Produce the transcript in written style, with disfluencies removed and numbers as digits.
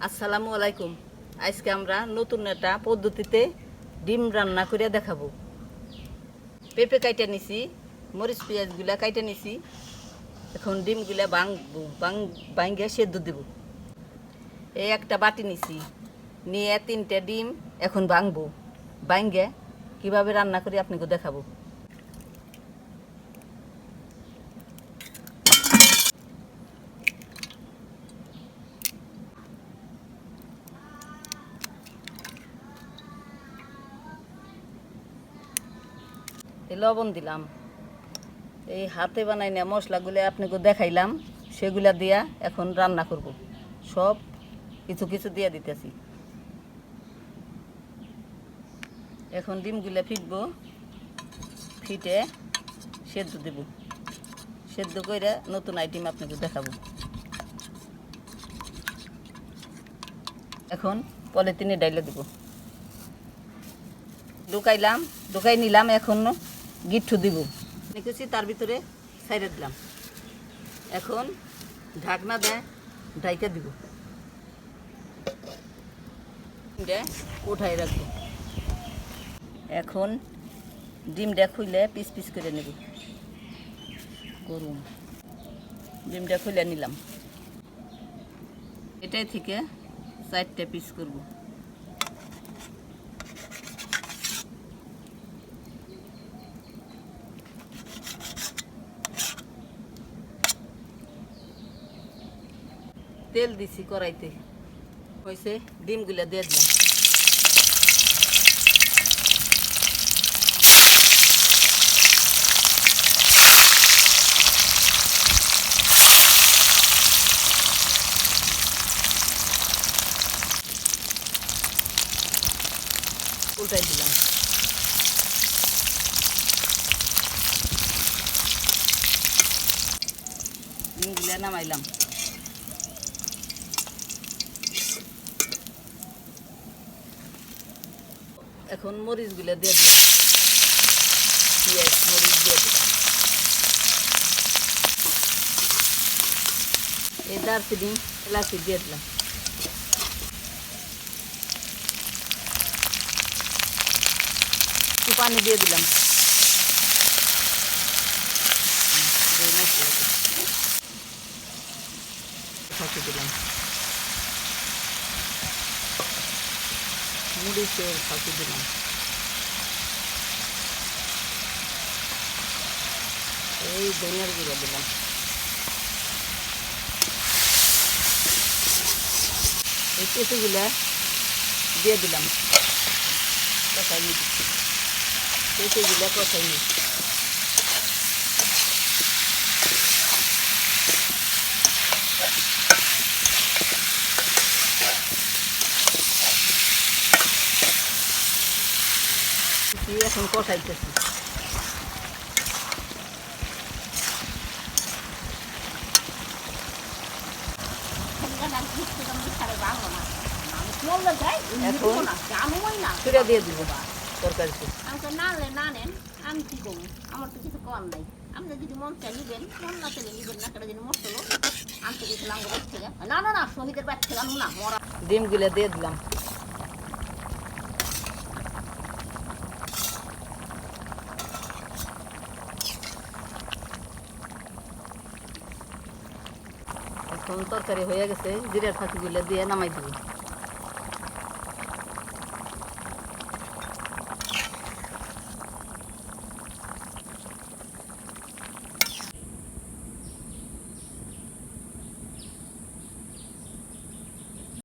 আসসালামু আলাইকুম। আজকে আমরা নতুন একটা পদ্ধতিতে ডিম রান্না করে দেখাবো। পেঁপে কাইটা নিছি, মরিচ পেঁয়াজগুলা কাইটা নিছি। এখন ডিমগুলা ভাঙ্গে সেদ্ধ দেব। এই একটা বাটি নিছি, নিয়ে 3টে ডিম এখন ভাঙবো। ভাঙ্গে কীভাবে রান্না করি আপনাকে দেখাবো। লবণ দিলাম, এই হাতে বানাই না মশলাগুলো আপনাকে দেখাইলাম, সেগুলা দিয়া এখন রান্না করব। সব কিছু কিছু দিয়ে দিতেছি। এখন ডিমগুলো ফিটবো, ফিটে সেদ্ধ দেব। সেদ্ধ করে নতুন আইটেম আপনাকে দেখাবো। এখন পলিথিনে ডাইলে দেব। ঢুকাই নিলাম। এখন গিট্টু দিব, নিকেছি তার ভিতরে সাইডে দিলাম। এখন ঢাকনা দেয় ঢাইকা দিব, উঠাই রাখবো। এখন ডিমটা খুলে পিস পিস করে নেব। গরম ডিমটা খুলে নিলাম। এটাই থেকে 4টে পিস করব। তেল দিছি কড়াইতে, হয়েছে। ডিমগুলা দিয়ে দিলাম। উল্টাই দিলাম। ডিমগুলা নামাইলাম। এখন মরিচগুলা দিয়ে দিলাম। পেঁয়াজ মরিচ দিয়ে দিলাম। এই দারচিনি এলাচি দিয়ে দিলাম। একটু পানি দিয়ে দিলাম। ফাঁকি দিলাম। মরিচের ফাঁকি দিলাম। এই ধনিয়ার গুঁড়ো দিলাম। এই পেঁপেগুলা দিয়ে দিলাম। কষাই নিচ্ছি, পেঁপেগুলা কষাই নিচ্ছি। এখন কষাইতেছি। এখন দিয়ে দিব তরকারিতে। আমি কি করবো, আমার তো কিছু কম নাই। আপনি যদি মন চাই নিবেন, মন না চাইলে নিবেন না। কেটে যদি মশলো আনতে গেছিলাম থেকে না শহীদের বাড়ি থেকে আনবো না। মরা ডিমগুলো দিয়ে দিলাম। এখন তরকারি হয়ে গেছে, জিরার ফাঁকিগুলো দিয়ে নামাই দিব।